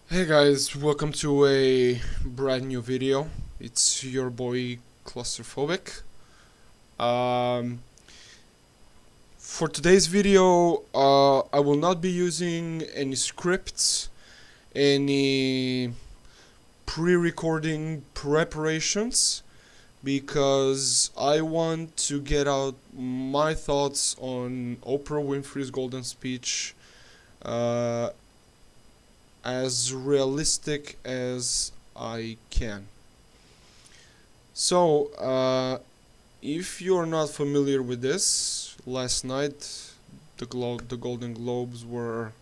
Hey guys, welcome to a brand new video. It's your boy Claustrophobic. Um, for today's video, I will not be using any scripts, any pre-recording preparations, because I want to get out my thoughts on Oprah Winfrey's golden speech uh, as realistic as I can. So, if you're not familiar with this, last night the Golden Globes were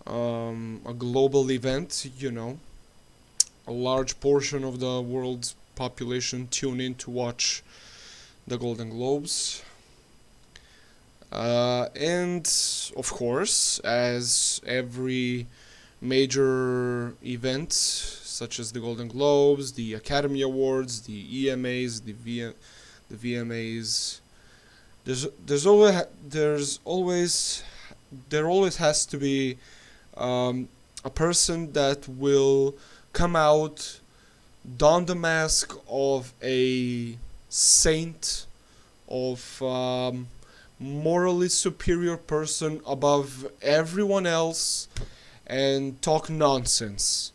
a global event. A large portion of the world's population tune in to watch the Golden Globes. And of course, as every major events such as the Golden Globes, the Academy Awards, the EMAs, the VMAs. There always has to be a person that will come out, don the mask of a saint, of morally superior person above everyone else, and talk nonsense.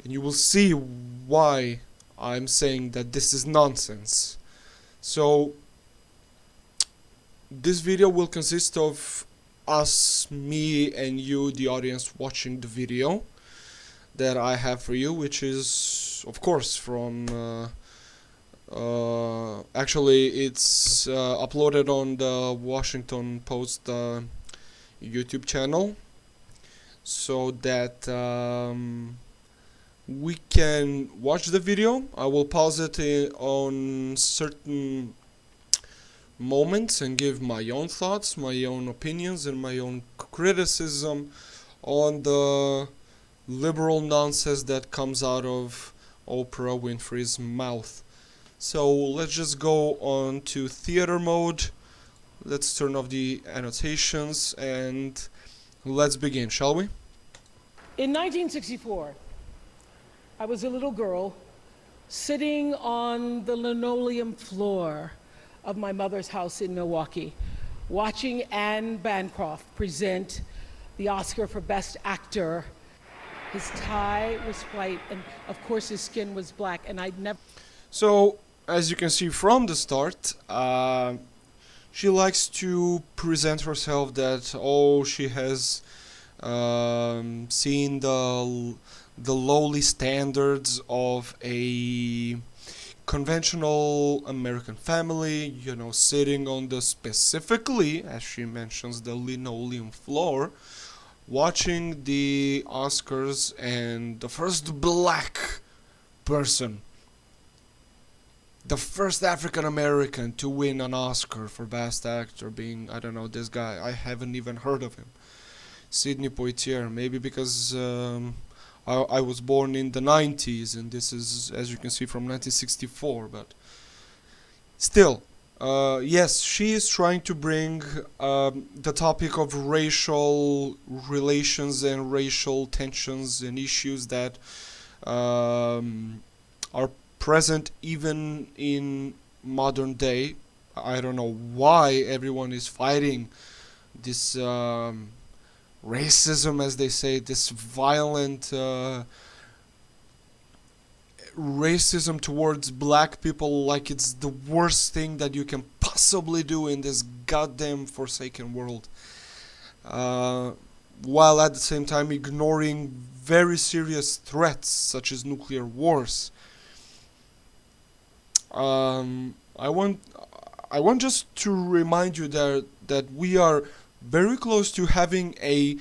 And you will see why I'm saying that this is nonsense. So, this video will consist of us, me, and you, the audience, watching the video that I have for you, which is, of course, from actually it's uploaded on the Washington Post YouTube channel, so that we can watch the video. I will pause it on certain moments and give my own thoughts, my own opinions, and my own criticism on the liberal nonsense that comes out of Oprah Winfrey's mouth. So let's just go on to theater mode. Let's turn off the annotations and let's begin, shall we? In 1964, I was a little girl sitting on the linoleum floor of my mother's house in Milwaukee, watching Anne Bancroft present the Oscar for Best Actor. His tie was white, and of course his skin was black, and I'd never... So, as you can see from the start, she likes to present herself that, she has seen the lowly standards of a conventional American family, sitting on the, specifically, as she mentions, the linoleum floor, watching the Oscars, and the first black person, the first African American to win an Oscar for Best Actor being, I don't know, this guy. I haven't even heard of him. Sidney Poitier, maybe because I was born in the 90s, and this is, as you can see, from 1964, but still, yes, she is trying to bring the topic of racial relations and racial tensions and issues that are present even in modern day. I don't know why everyone is fighting this racism, as they say, this violent racism towards black people, like it's the worst thing that you can possibly do in this goddamn forsaken world, while at the same time ignoring very serious threats such as nuclear wars. I want just to remind you that we are very close to having a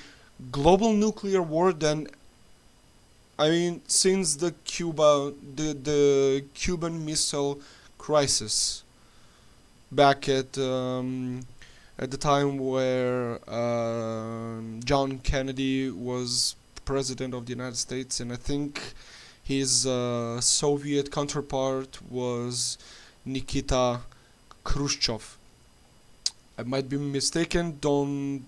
global nuclear war. Since the Cuban Missile Crisis, back at the time where John Kennedy was president of the United States, and I think his Soviet counterpart was Nikita Khrushchev. I might be mistaken. Don't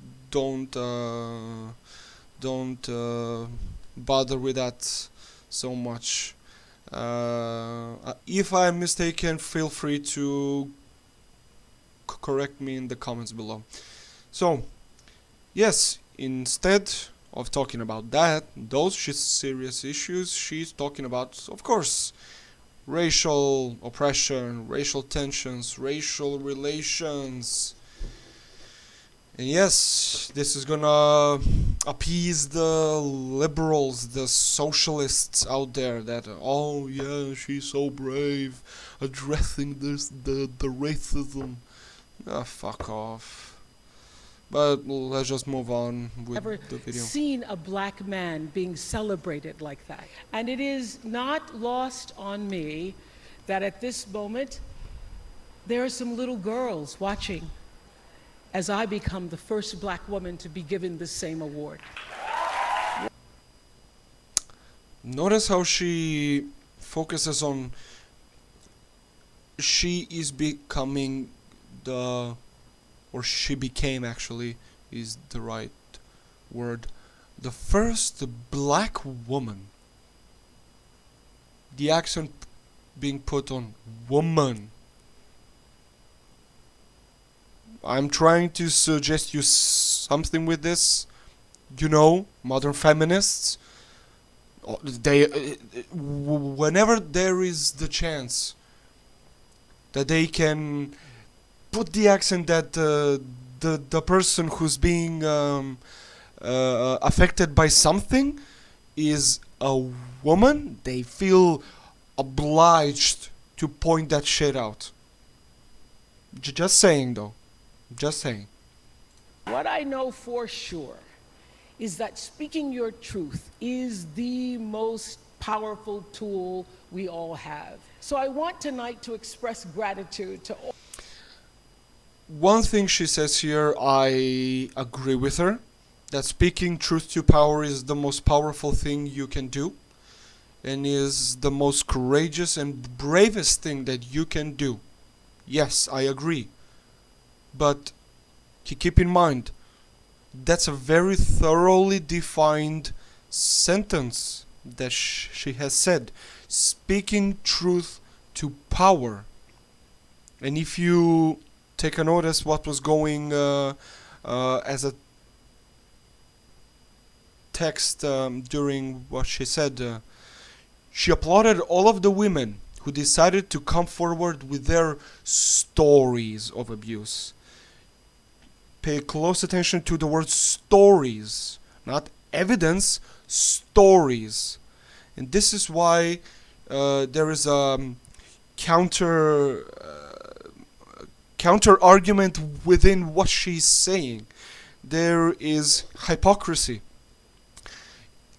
bother with that so much. If I'm mistaken, feel free to correct me in the comments below. So, yes, instead of talking about those serious issues, she's talking about, of course, racial oppression, racial tensions, racial relations. And yes, this is gonna appease the liberals, the socialists out there that, oh yeah, she's so brave, addressing the racism. Fuck off. But let's just move on with the video. Seen a black man being celebrated like that. And it is not lost on me that at this moment, there are some little girls watching as I become the first black woman to be given the same award. Notice how she focuses on she is becoming or she became, actually, is the right word, the first black woman. The accent being put on woman. I'm trying to suggest you something with this. You know, modern feminists, whenever there is the chance that they can put the accent that the person who's being affected by something is a woman, they feel obliged to point that shit out. Just saying, though. Just saying. What I know for sure is that speaking your truth is the most powerful tool we all have. So I want tonight to express gratitude to all. One thing she says here, I agree with her, that speaking truth to power is the most powerful thing you can do, and is the most courageous and bravest thing that you can do. Yes, I agree. But keep in mind, that's a very thoroughly defined sentence that she has said. Speaking truth to power. And if you take a notice what was going as a text during what she said, she applauded all of the women who decided to come forward with their stories of abuse. Pay close attention to the word stories, not evidence, stories. And this is why there is a counter argument within what she's saying. There is hypocrisy.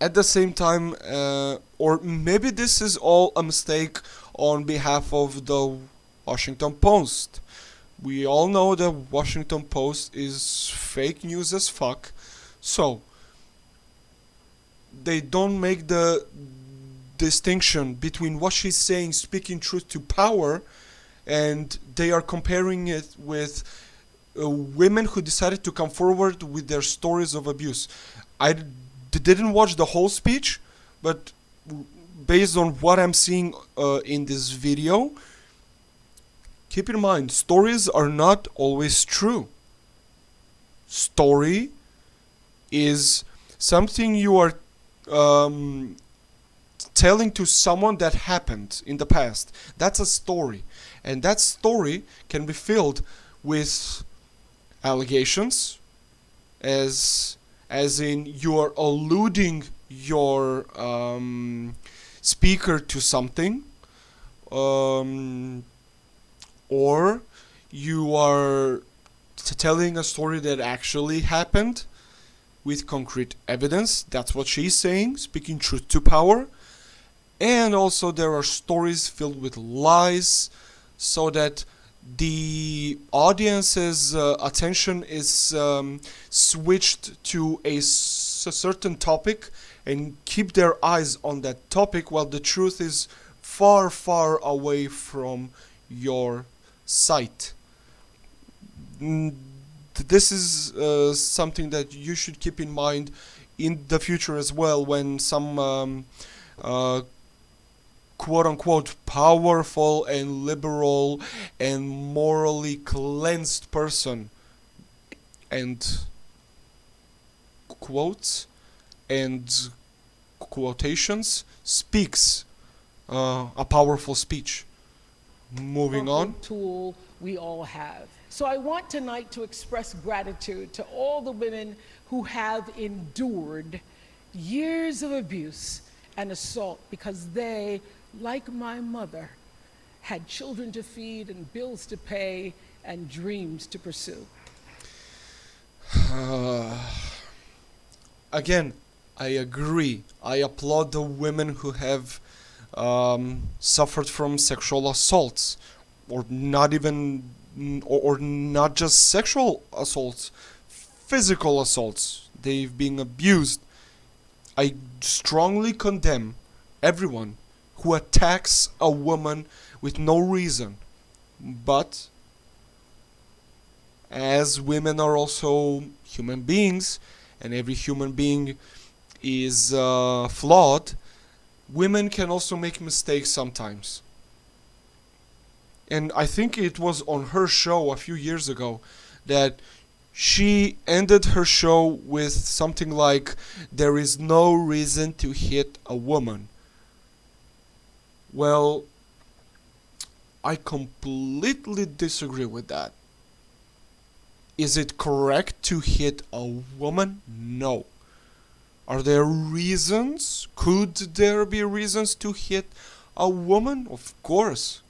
At the same time, or maybe this is all a mistake on behalf of the Washington Post. We all know the Washington Post is fake news as fuck, so they don't make the distinction between what she's saying, speaking truth to power, and they are comparing it with women who decided to come forward with their stories of abuse. I didn't watch the whole speech, but based on what I'm seeing in this video, keep in mind, stories are not always true. Story is something you are telling to someone that happened in the past. That's a story. And that story can be filled with allegations, as in you are alluding your speaker to something, or you are telling a story that actually happened with concrete evidence. That's what she's saying, speaking truth to power. And also there are stories filled with lies, so that the audience's attention is switched to a certain topic and keep their eyes on that topic, while the truth is far, far away from your sight. This is something that you should keep in mind in the future as well, when some quote-unquote powerful and liberal and morally cleansed person, and quotes and quotations, speaks a powerful speech. Moving on. Tool we all have. So I want tonight to express gratitude to all the women who have endured years of abuse and assault, because they, like my mother, had children to feed and bills to pay and dreams to pursue. Again, I agree. I applaud the women who have suffered from sexual assaults, or not even, or not just sexual assaults, physical assaults. They've been abused. I strongly condemn everyone who attacks a woman with no reason. But as women are also human beings, and every human being is flawed, women can also make mistakes sometimes. And I think it was on her show a few years ago that she ended her show with something like, "There is no reason to hit a woman." Well, I completely disagree with that. Is it correct to hit a woman? No. Are there reasons? Could there be reasons to hit a woman? Of course.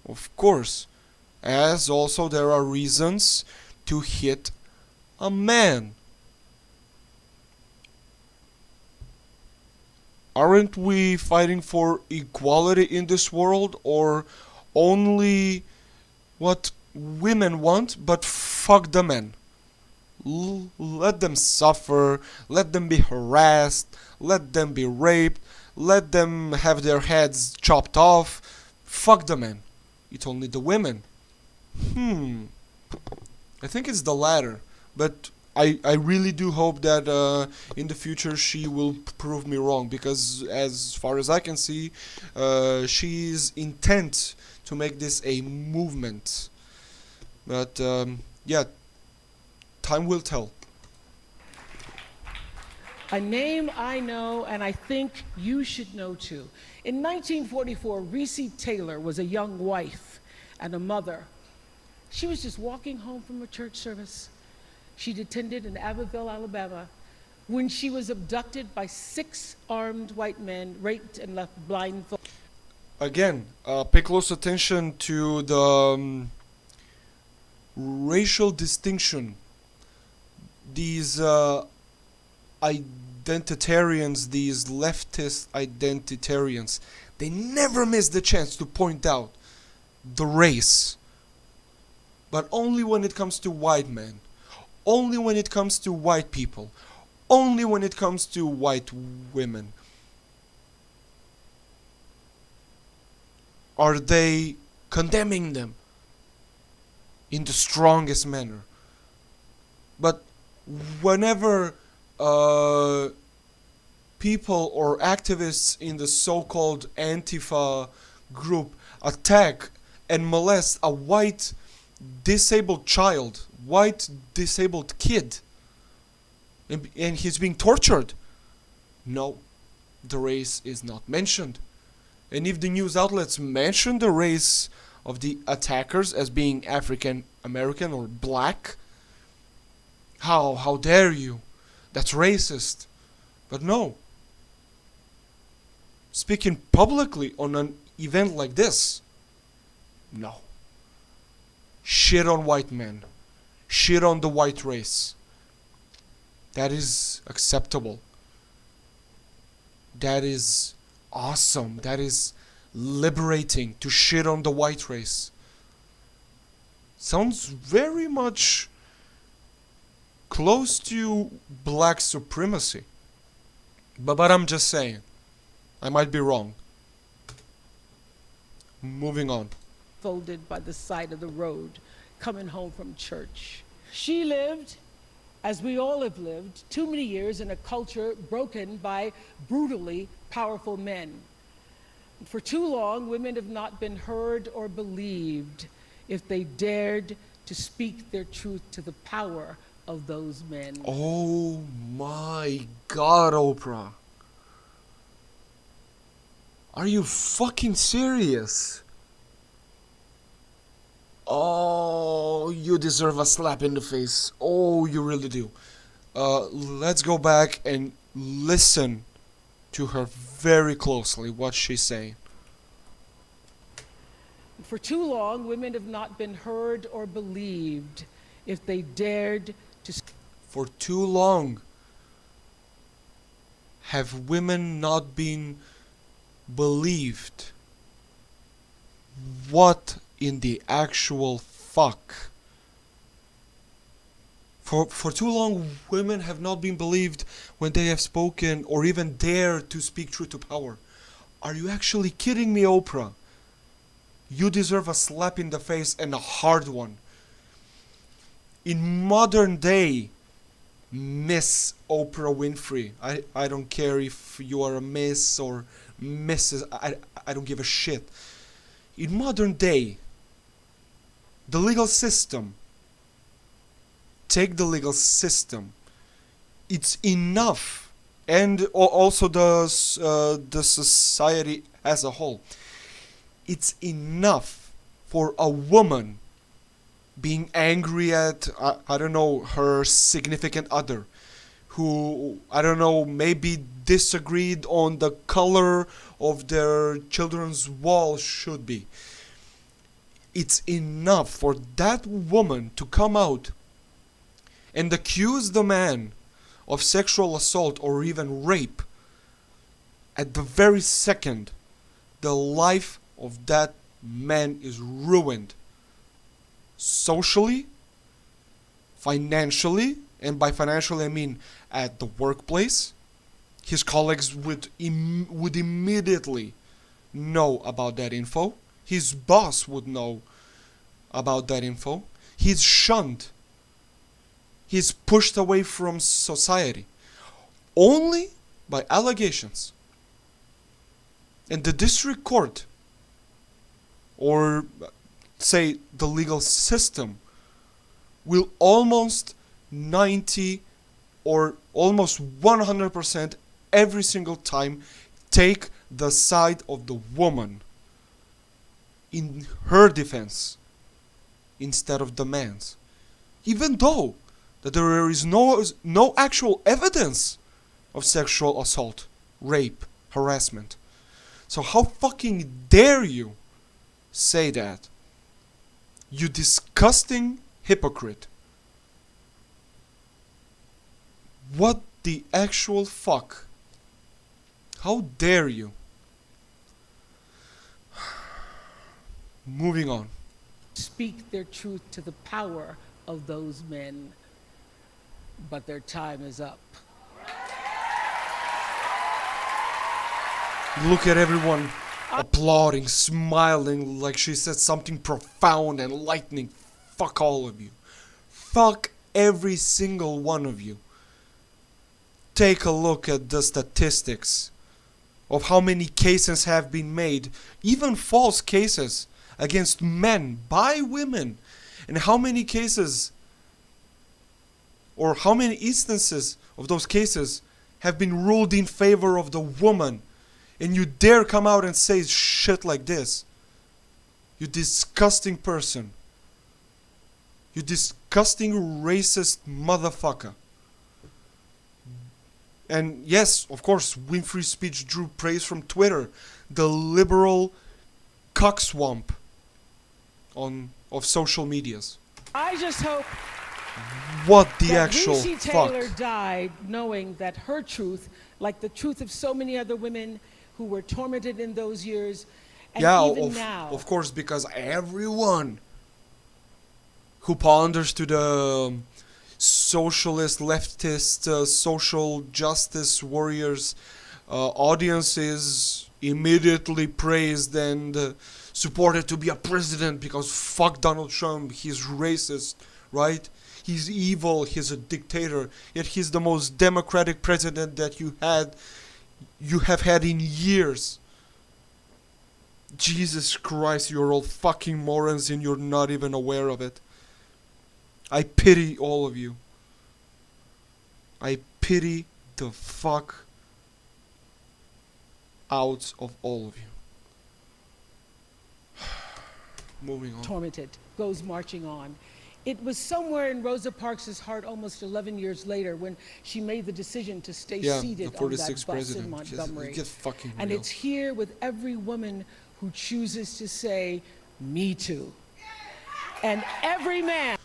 Of course. As also there are reasons to hit a man. Aren't we fighting for equality in this world, or only what women want, but fuck the men? Let them suffer, let them be harassed, let them be raped, let them have their heads chopped off. Fuck the men. It's only the women. I think it's the latter, but I really do hope that in the future she will prove me wrong, because as far as I can see, she's intent to make this a movement. But yeah, time will tell. A name I know, and I think you should know too. In 1944, Reese Taylor was a young wife and a mother. She was just walking home from a church service she'd attended in Abbeville, Alabama, when she was abducted by 6 armed white men, raped and left blindfolded. Again, pay close attention to the racial distinction. These identitarians, these leftist identitarians, they never miss the chance to point out the race. But only when it comes to white men, only when it comes to white people, only when it comes to white women are they condemning them in the strongest manner. But whenever people or activists in the so-called Antifa group attack and molest a white disabled child, white disabled kid, and he's being tortured, no, the race is not mentioned. And if the news outlets mention the race of the attackers as being African American or black, how dare you? That's racist. But no. Speaking publicly on an event like this, no. Shit on white men. Shit on the white race. That is acceptable. That is awesome. That is liberating, to shit on the white race. Sounds very much close to black supremacy. But I'm just saying. I might be wrong. Moving on. Folded by the side of the road, coming home from church. She lived as we all have lived too many years in a culture broken by brutally powerful men. For too long, women have not been heard or believed if they dared to speak their truth to the power of those men. Oh my God, Oprah. Are you fucking serious? Oh, you deserve a slap in the face. Oh, you really do. Let's go back and listen to her very closely, what she's saying. For too long, women have not been heard or believed if they dared to. For too long have women not been believed. What in the actual fuck? For too long, women have not been believed when they have spoken or even dared to speak truth to power. Are you actually kidding me, Oprah? You deserve a slap in the face, and a hard one. In modern day, Miss Oprah Winfrey, I don't care if you are a Miss or Mrs. I don't give a shit. In modern day, the legal system, take the legal system, it's enough, and also the society as a whole, it's enough for a woman being angry at, I don't know, her significant other, who, I don't know, maybe disagreed on the color of their children's wall should be. It's enough for that woman to come out and accuse the man of sexual assault or even rape. At the very second, the life of that man is ruined. Socially, financially, and by financially I mean at the workplace, his colleagues would immediately know about that info. His boss would know about that info. He's shunned. He's pushed away from society. Only by allegations. And the district court, or say the legal system, will almost 90 or almost 100% every single time take the side of the woman in her defense instead of the man's, even though that there is no actual evidence of sexual assault, rape, harassment. So how fucking dare you say that? You disgusting hypocrite. What the actual fuck? How dare you? Moving on. Speak their truth to the power of those men, but their time is up. Look at everyone applauding, smiling like she said something profound and enlightening. Fuck all of you. Fuck every single one of you. Take a look at the statistics of how many cases have been made, even false cases, against men by women, and how many cases or how many instances of those cases have been ruled in favor of the woman. And you dare come out and say shit like this? You disgusting person. You disgusting racist motherfucker. And yes, of course, Winfrey's speech drew praise from Twitter, the liberal cockswamp of social medias. I just hope What the that actual Lucy fuck? Taylor died knowing that her truth, like the truth of so many other women who were tormented in those years, and even now. Of course, because everyone who panders to the socialist, leftist, social justice warriors audiences immediately praised and supported to be a president because fuck Donald Trump, he's racist, right? He's evil, he's a dictator, yet he's the most democratic president that you have had in years. Jesus Christ, you're all fucking morons and you're not even aware of it. I pity all of you. I pity the fuck out of all of you. Moving on. Tormented, goes marching on. It was somewhere in Rosa Parks' heart almost 11 years later when she made the decision to stay seated the on that 46th bus president. in Montgomery. Get fucking And real. it's here with every woman who chooses to say, "Me too." And every man.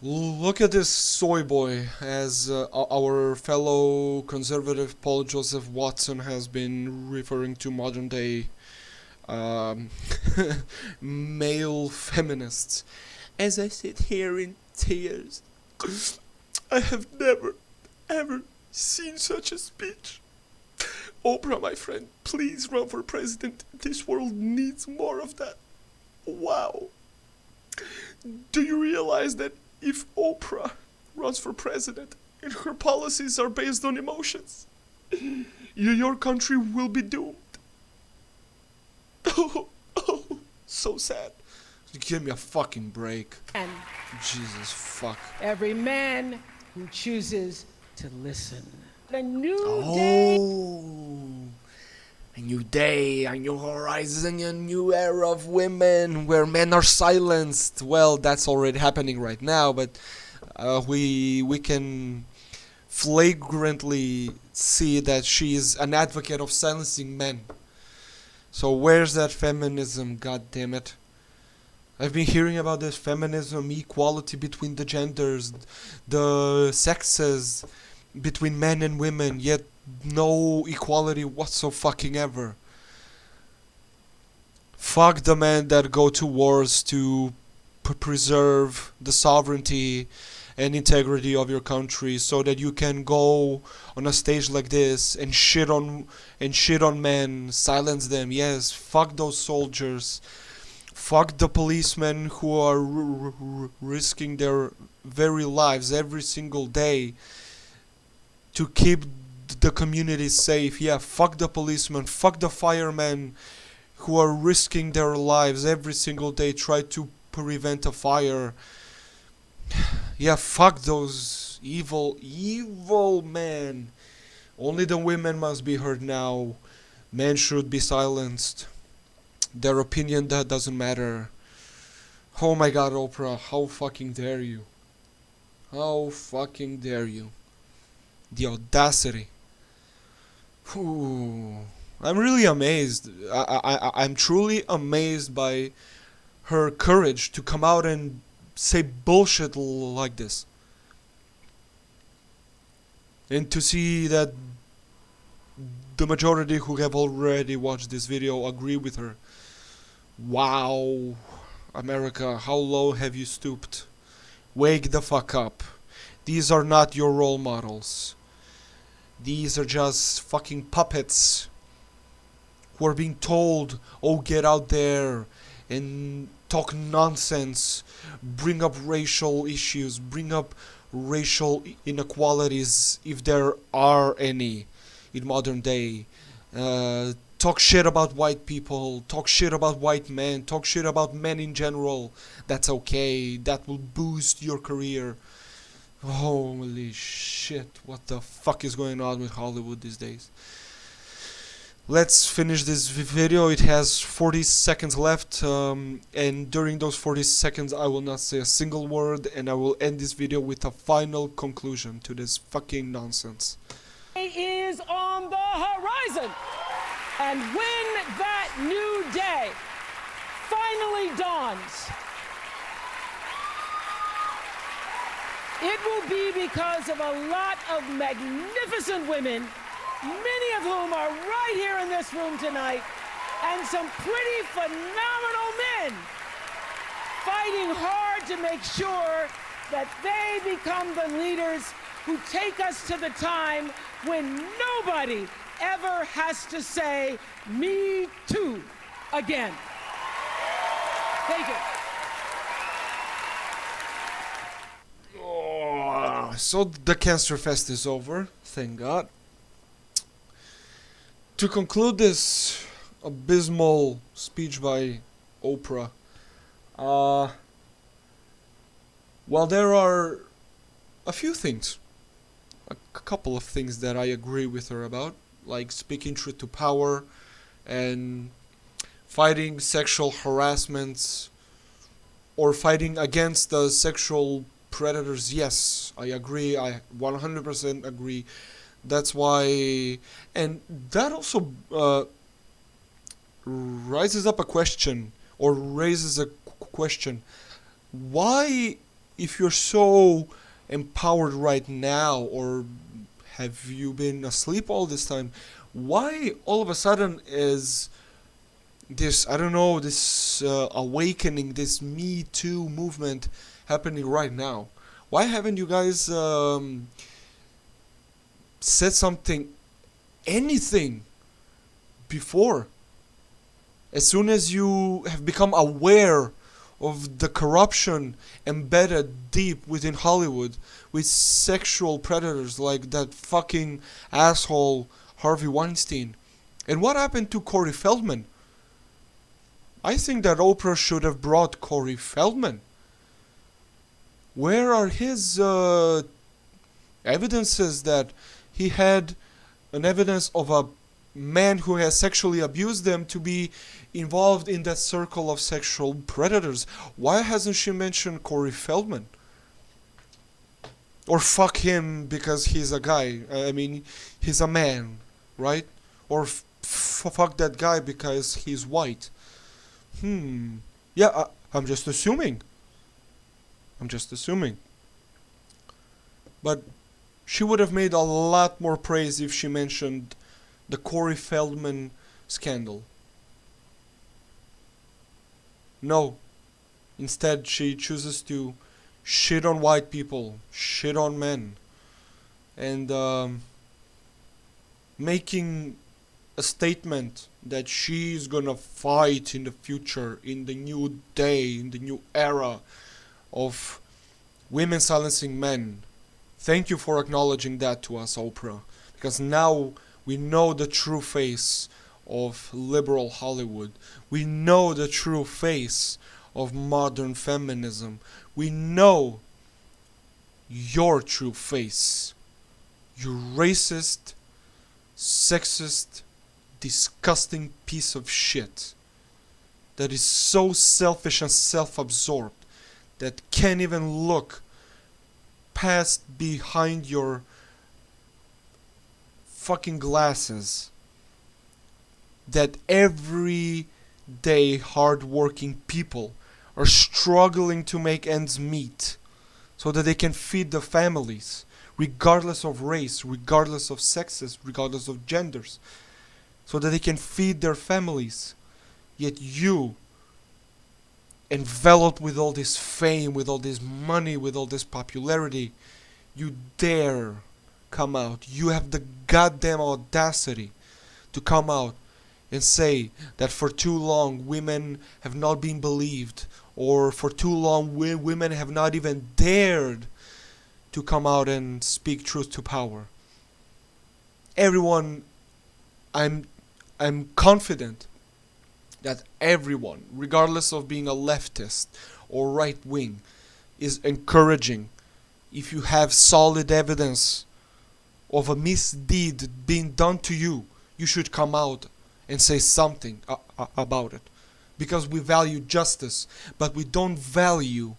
Look at this soy boy, as our fellow conservative Paul Joseph Watson has been referring to modern day male feminists. As I sit here in tears, I have never, ever seen such a speech. Oprah, my friend, please run for president. This world needs more of that. Wow. Do you realize that if Oprah runs for president and her policies are based on emotions, your country will be doomed? Oh, so sad. Give me a fucking break. And Jesus fuck. every man who chooses to listen. A new day. A new day, a new horizon, a new era of women where men are silenced. Well, that's already happening right now, but we can flagrantly see that she is an advocate of silencing men. So where's that feminism, god damn it? I've been hearing about this feminism, equality between the genders, the sexes, between men and women, yet no equality whatsoever. Fuck the men that go to wars to preserve the sovereignty and integrity of your country, so that you can go on a stage like this and shit on men, silence them. Yes, fuck those soldiers. Fuck the policemen who are risking their very lives every single day to keep the community safe. Yeah, fuck the policemen, fuck the firemen who are risking their lives every single day try to prevent a fire. Yeah, fuck those evil men. Only the women must be heard now. Men should be silenced. Their opinion, that doesn't matter. Oh my god, Oprah, how fucking dare you? How fucking dare you? The audacity. Ooh. I'm really amazed. I'm truly amazed by her courage to come out and say bullshit like this. And to see that the majority who have already watched this video agree with her. Wow. America, how low have you stooped? Wake the fuck up. These are not your role models. These are just fucking puppets who are being told, oh, get out there and talk nonsense, bring up racial issues, bring up racial inequalities if there are any in modern day. Talk shit about white people, talk shit about white men, talk shit about men in general. That's okay, that will boost your career. Holy shit, what the fuck is going on with Hollywood these days? Let's finish this video. It has 40 seconds left, and during those 40 seconds I will not say a single word, and I will end this video with a final conclusion to this fucking nonsense. Is on the horizon. And when that new day finally dawns, it will be because of a lot of magnificent women, many of whom are right here in this room tonight, and some pretty phenomenal men fighting hard to make sure that they become the leaders who take us to the time when nobody ever has to say, "Me too," again. Thank you. So the Cancer Fest is over, thank God. To conclude this abysmal speech by Oprah, uh, well, there are a few things, a couple of things that I agree with her about, like speaking truth to power and fighting sexual harassments or fighting against the sexual predators. Yes, I agree. I 100% agree. That's why, and that also rises up a question, or raises a question. Why, if you're so empowered right now, or have you been asleep all this time, why all of a sudden is this, I don't know, this awakening, this Me Too movement happening right now? Why haven't you guys said something, anything, before? As soon as you have become aware of the corruption embedded deep within Hollywood with sexual predators like that fucking asshole Harvey Weinstein. And what happened to Corey Feldman? I think that Oprah should have brought Corey Feldman. Where are his evidences that he had an evidence of a man who has sexually abused them to be involved in that circle of sexual predators? Why hasn't she mentioned Corey Feldman? Or fuck him because he's a guy. I mean, he's a man, right? Or fuck that guy because he's white. Yeah, I'm just assuming. But she would have made a lot more praise if she mentioned the Corey Feldman scandal. No. Instead, she chooses to shit on white people, shit on men, and making a statement that she's gonna fight in the future, in the new day, in the new era of women silencing men. Thank you for acknowledging that to us, Oprah, because now we know the true face of liberal Hollywood. We know the true face of modern feminism. We know your true face. You racist, sexist, disgusting piece of shit that is so selfish and self-absorbed that can't even look past behind your fucking glasses, that every day hard-working people are struggling to make ends meet so that they can feed their families, regardless of race, regardless of sexes, regardless of genders, so that they can feed their families. Yet you, enveloped with all this fame, with all this money, with all this popularity, you dare come out. You have the goddamn audacity to come out and say that for too long women have not been believed, or for too long women have not even dared to come out and speak truth to power. Everyone, I'm confident that everyone, regardless of being a leftist or right wing, is encouraging. If you have solid evidence of a misdeed being done to you, you should come out and say something about it. Because we value justice, but we don't value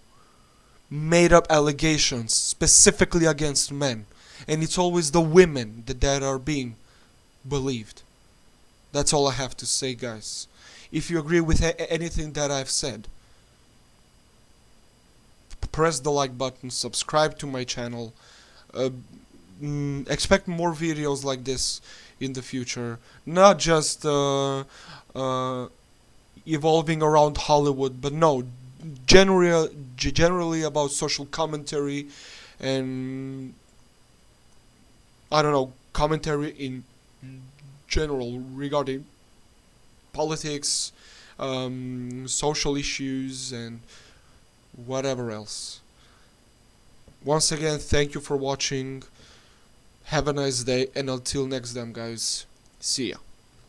made up allegations specifically against men. And it's always the women that are being believed. That's all I have to say, guys. If you agree with anything that I've said, press the like button, subscribe to my channel. Expect more videos like this in the future. Not just evolving around Hollywood, but no, generally about social commentary and, I don't know, commentary in general regarding politics, social issues, and whatever else. Once again, thank you for watching. Have a nice day, and until next time, guys. See ya.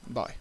Bye.